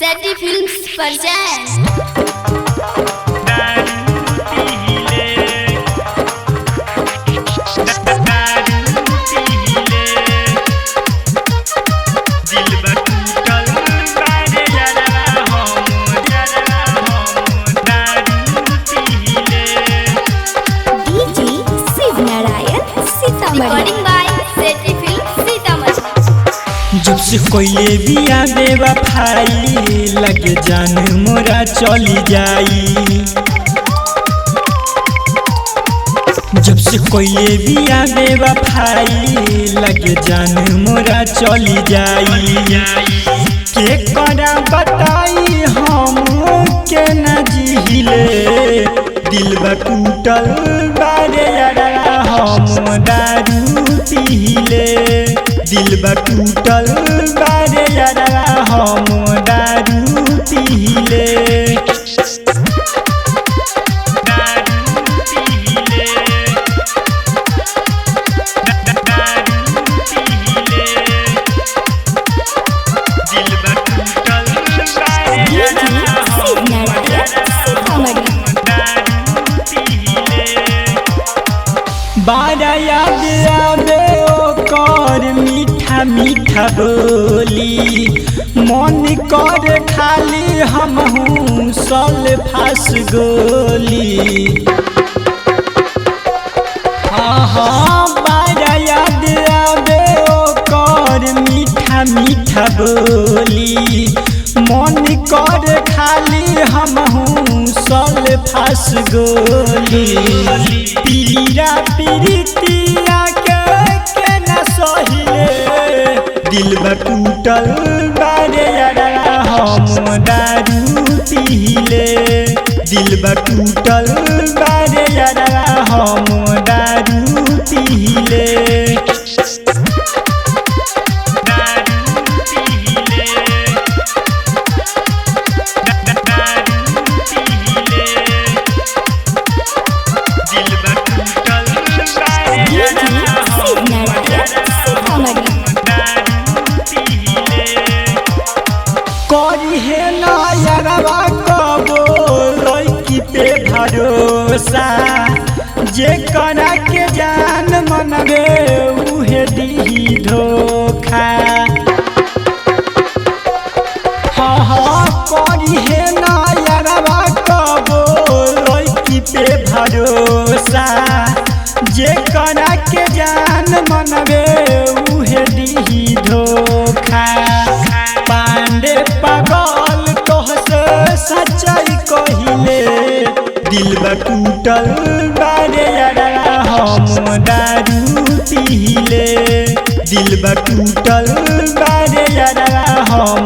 सेटी films present recording by Seti films Sitamarhi. जब से कोई बिया बेवफाई लगे जान मोरा चली जाई। जब से कोई बिया बेवफाई लगे जान मोरा चली जाई। के करा बताई हम के न जिहिले दिल बा टूटल बारे यारा हम दारू पीले। दिल बा टूटल बारे यारा हम दारू पीले। बारा याद आवे ओकर मीठा मीठा बोली। मन कर खाली हमहू सल फास गोली। हाँ बारा याद आवे ओकर मीठा मीठा बोली। मन कर खाली हमहू सल फास गोली। पीरा पीरितिया के न सहिले दिल बा टूटल बारे यारा हम दारू पीले। दिल बा टूटल बारे यारा हम दारू पीले। भरोसा जे करा के जान मनबे उहे दी धोखा। हाँ करी है ना यारवा कबो लड़की पे भरोसा। जे करा के जान मनबे उहे दी धोखा। पांडे पागल तोहसे सच्चाई कहिले दिल बा टूटल बारे यारा हम दारू पीले। दिल बा टूटल बारे यारा हम